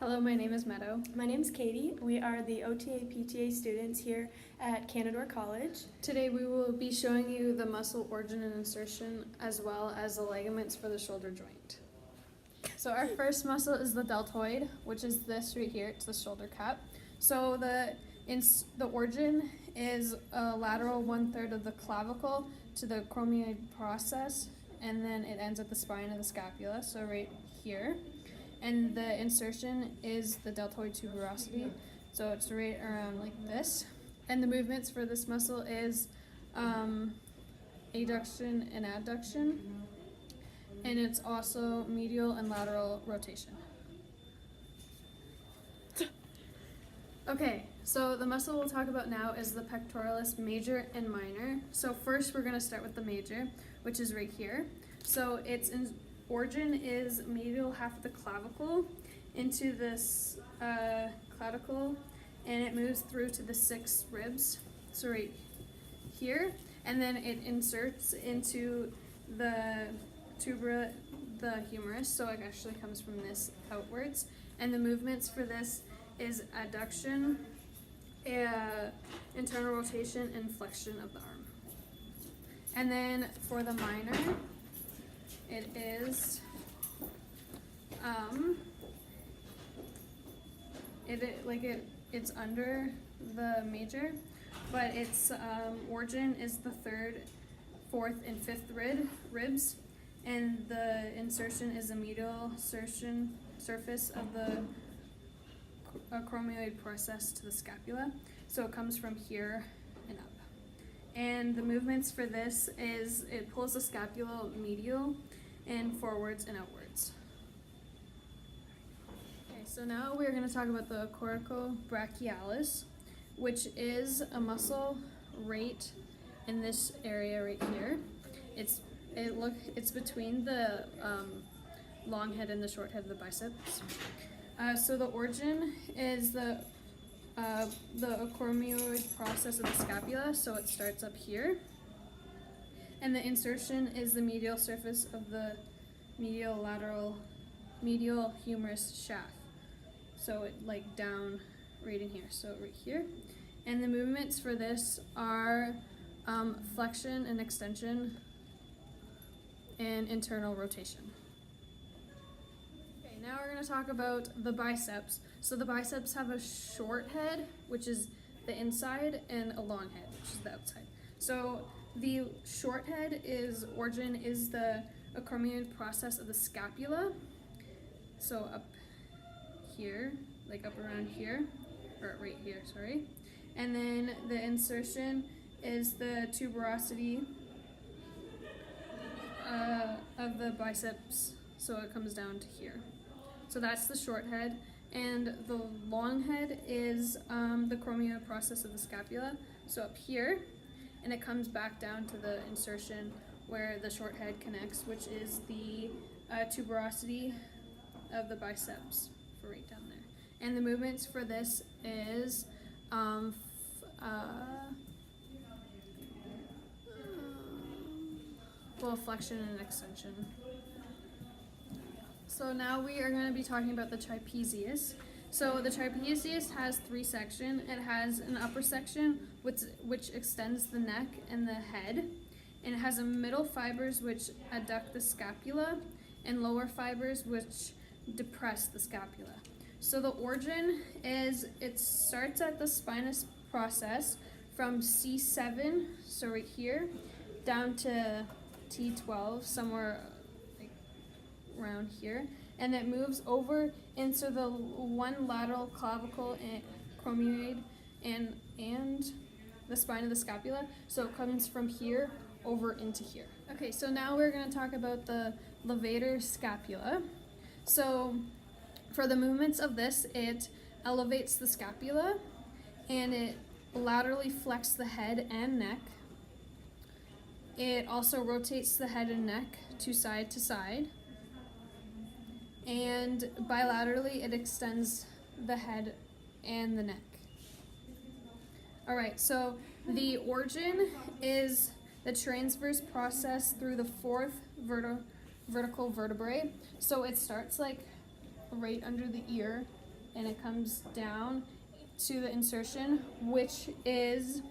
Hello, my name is Meadow. My name is Katie. We are the OTA PTA students here at Canadore College. Today we will be showing you the muscle origin and insertion as well as the ligaments for the shoulder joint. So our first muscle is the deltoid, which is this right here. It's the shoulder cap. So the origin is lateral 1/3 of the clavicle to the chromoid process, and then it ends at the spine of the scapula, so right here. And the insertion is the deltoid tuberosity, so it's right around like this. And the movements for this muscle is adduction and adduction, and it's also medial and lateral rotation. Okay, so the muscle we'll talk about now is the pectoralis major and minor. So first we're going to start with the major, which is right here. So its origin is medial half of the clavicle into this clavicle, and it moves through to the 6 ribs, so right here, and then it inserts into the tubera, the humerus, so it actually comes from this outwards. And the movements for this is adduction, internal rotation, and flexion of the arm. And then for the minor, it is it's under the major, but its origin is the 3rd, 4th, and 5th ribs, and the insertion is the medial surface of the chromoid process to the scapula, so it comes from here and up. And the movements for this is it pulls the scapula medial and forwards and outwards. Okay, so now we're going to talk about the coracobrachialis, which is a muscle right in this area right here. It's between the long head and the short head of the biceps. So the origin is the chromoid process of the scapula, so it starts up here. And the insertion is the medial surface of the medial humerus shaft. So it like down right in here, so right here. And the movements for this are flexion and extension and internal rotation. Okay, now we're going to talk about the biceps. So the biceps have a short head, which is the inside, and a long head, which is the outside. So the short head origin is the chromoid process of the scapula. So up here, like up around here, or right here, sorry. And then the insertion is the tuberosity of the biceps, so it comes down to here. So that's the short head. And the long head is the chromoid process of the scapula, so up here, and it comes back down to the insertion where the short head connects, which is the tuberosity of the biceps, for right down there. And the movements for this is flexion and extension. So now we are going to be talking about the trapezius. So the trapezius has 3 sections. It has an upper section which extends the neck and the head, and it has a middle fibers which adduct the scapula, and lower fibers which depress the scapula. So the origin is it starts at the spinous process from C7, so right here, down to T12, somewhere around here, and it moves over into the one lateral clavicle and chromoid and the spine of the scapula, so it comes from here over into here. Okay, so now we're going to talk about the levator scapula. So for the movements of this, it elevates the scapula and it laterally flexes the head and neck. It also rotates the head and neck to side, and bilaterally it extends the head and the neck. Alright, so the origin is the transverse process through the 4th vertical vertebrae. So it starts like right under the ear and it comes down to the insertion, which is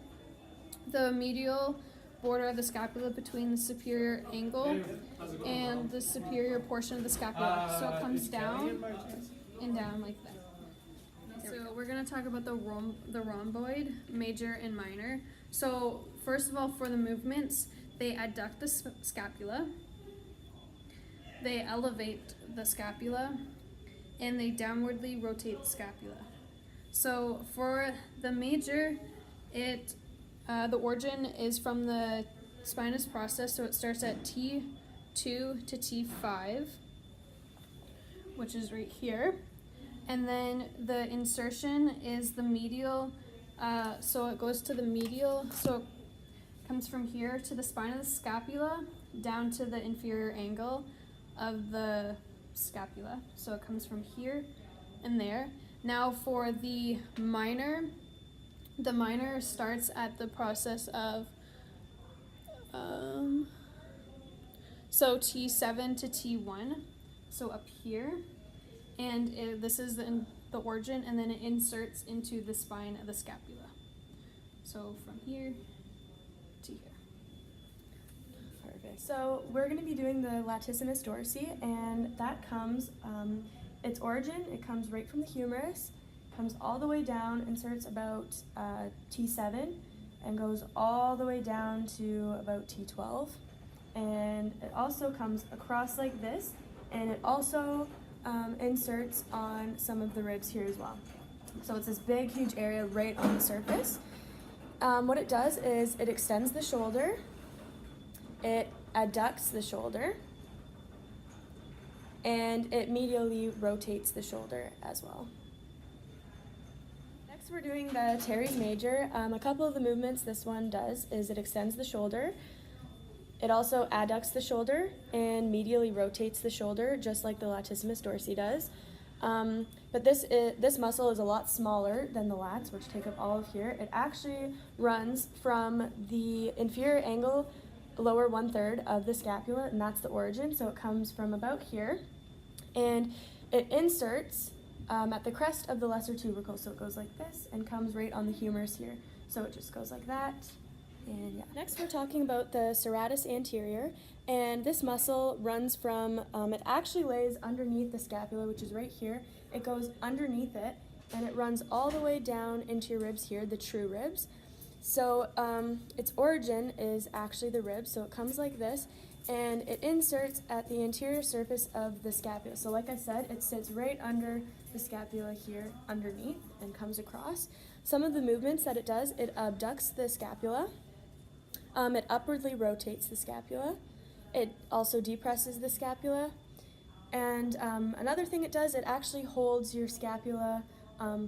the medial border of the scapula between the superior angle and the superior portion of the scapula. So it comes down and down like that. So we're going to talk about the rhomboid, major and minor. So first of all, for the movements, they adduct the scapula, they elevate the scapula, and they downwardly rotate the scapula. So for the major, the origin is from the spinous process, so it starts at T2 to T5, which is right here. And then the insertion is the medial, so it goes to the medial, so it comes from here to the spine of the scapula down to the inferior angle of the scapula. So it comes from here and there. Now for the minor starts at the process of so T7 to T1, so up here, and this is the origin, and then it inserts into the spine of the scapula. So from here to here. Perfect. So we're going to be doing the latissimus dorsi, and that comes, its origin, it comes right from the humerus, comes all the way down, inserts about T7, and goes all the way down to about T12. And it also comes across like this, and it also inserts on some of the ribs here as well. So it's this big, huge area right on the surface. What it does is it extends the shoulder, it adducts the shoulder, and it medially rotates the shoulder as well. Next, we're doing the teres major. A couple of the movements this one does is it extends the shoulder. It also adducts the shoulder and medially rotates the shoulder, just like the latissimus dorsi does. But this muscle is a lot smaller than the lats, which take up all of here. It actually runs from the inferior angle, lower 1/3 of the scapula, and that's the origin. So it comes from about here, and it inserts at the crest of the lesser tubercle. So it goes like this and comes right on the humerus here. So it just goes like that. And yeah. Next, we're talking about the serratus anterior, and this muscle runs from, it actually lays underneath the scapula, which is right here. It goes underneath it, and it runs all the way down into your ribs here, the true ribs. So its origin is actually the ribs, so it comes like this, and it inserts at the anterior surface of the scapula. So like I said, it sits right under the scapula here underneath and comes across. Some of the movements that it does, it abducts the scapula. It upwardly rotates the scapula. It also depresses the scapula. And another thing it does, it actually holds your scapula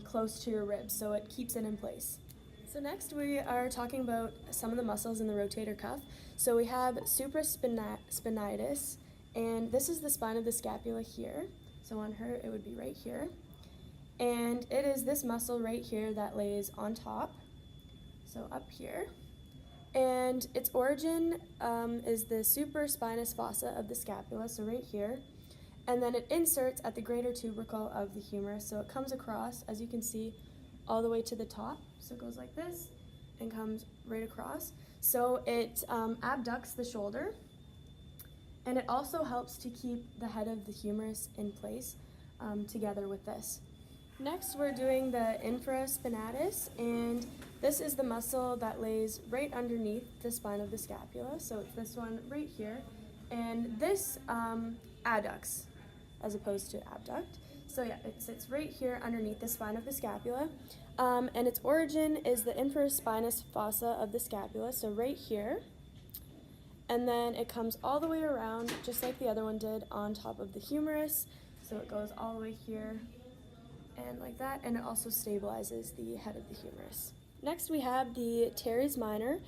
close to your ribs, so it keeps it in place. So next we are talking about some of the muscles in the rotator cuff. So we have supraspinatus, and this is the spine of the scapula here. So on her, it would be right here. And it is this muscle right here that lays on top, so up here. And its origin is the supraspinous fossa of the scapula, so right here. And then it inserts at the greater tubercle of the humerus, so it comes across, as you can see, all the way to the top. So it goes like this and comes right across. So it abducts the shoulder, and it also helps to keep the head of the humerus in place together with this. Next, we're doing the infraspinatus, and this is the muscle that lays right underneath the spine of the scapula. So it's this one right here, and this adducts as opposed to abduct. So yeah, it sits right here underneath the spine of the scapula, and its origin is the infraspinous fossa of the scapula, so right here. And then it comes all the way around, just like the other one did, on top of the humerus. So it goes all the way here and like that, and it also stabilizes the head of the humerus. Next we have the teres minor.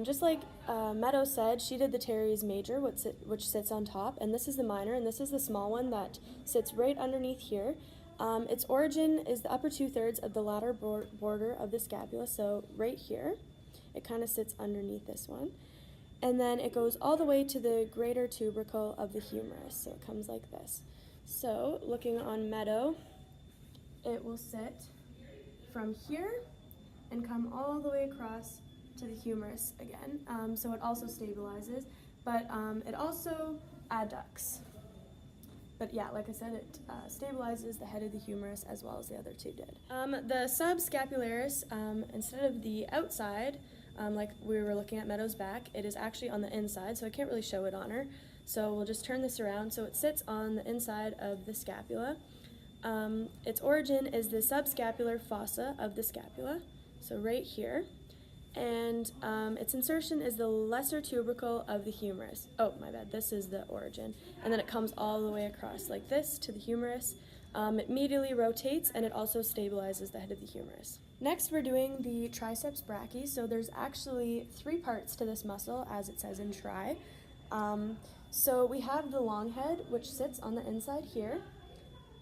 Just like Meadow said, she did the teres major, which sits on top, and this is the minor, and this is the small one that sits right underneath here. Its origin is the upper 2/3 of the lateral border of the scapula, so right here. It kind of sits underneath this one. And then it goes all the way to the greater tubercle of the humerus, so it comes like this. So looking on Meadow, it will sit from here and come all the way across to the humerus again. So it also stabilizes, but it also adducts. But yeah, like I said, it stabilizes the head of the humerus as well as the other two did. The subscapularis, instead of the outside, like we were looking at Meadow's back, it is actually on the inside, so I can't really show it on her. So we'll just turn this around. So it sits on the inside of the scapula. Its origin is the subscapular fossa of the scapula, so right here. And its insertion is the lesser tubercle of the humerus. Oh, my bad, this is the origin. And then it comes all the way across like this to the humerus. It medially rotates and it also stabilizes the head of the humerus. Next, we're doing the triceps brachii. So there's actually 3 parts to this muscle, as it says in tri. So we have the long head, which sits on the inside here.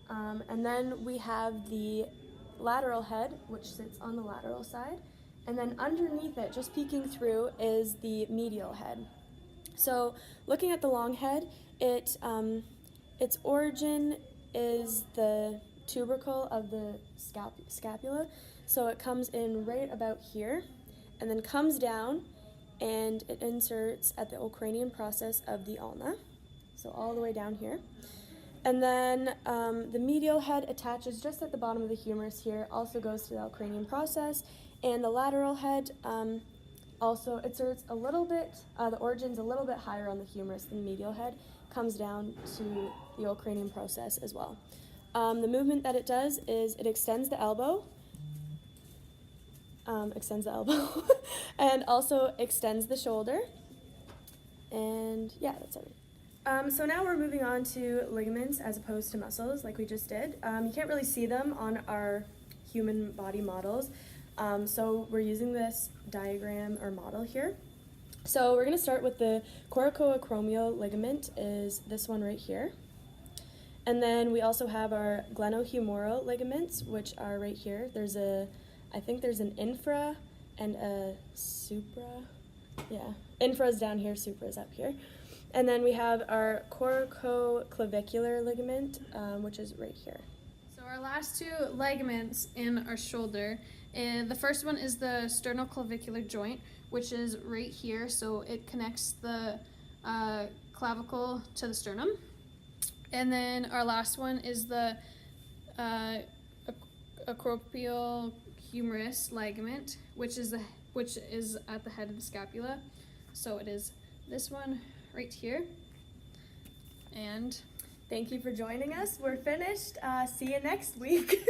And then we have the lateral head, which sits on the lateral side. And then underneath it, just peeking through, is the medial head. So looking at the long head, its origin is the tubercle of the scapula. So it comes in right about here and then comes down and it inserts at the olecranian process of the ulna. So all the way down here. And then the medial head attaches just at the bottom of the humerus here, also goes to the olecranian process. And the lateral head also inserts a little bit, the origin's a little bit higher on the humerus than the medial head, comes down to the olecranian process as well. The movement that it does is it extends the elbow, and also extends the shoulder. And yeah, that's everything. So now we're moving on to ligaments as opposed to muscles, like we just did. You can't really see them on our human body models. So we're using this diagram or model here. So we're going to start with the coracoacromial ligament, is this one right here. And then we also have our glenohumeral ligaments, which are right here. I think there's an infra and a supra. Yeah, infra is down here, supra is up here. And then we have our coracoclavicular ligament, which is right here. So our last 2 ligaments in our shoulder, the first one is the sternoclavicular joint, which is right here. So it connects the clavicle to the sternum. And then our last one is the acropial humerus ligament, which is at the head of the scapula. So it is this one right here. And thank you for joining us. We're finished. See you next week.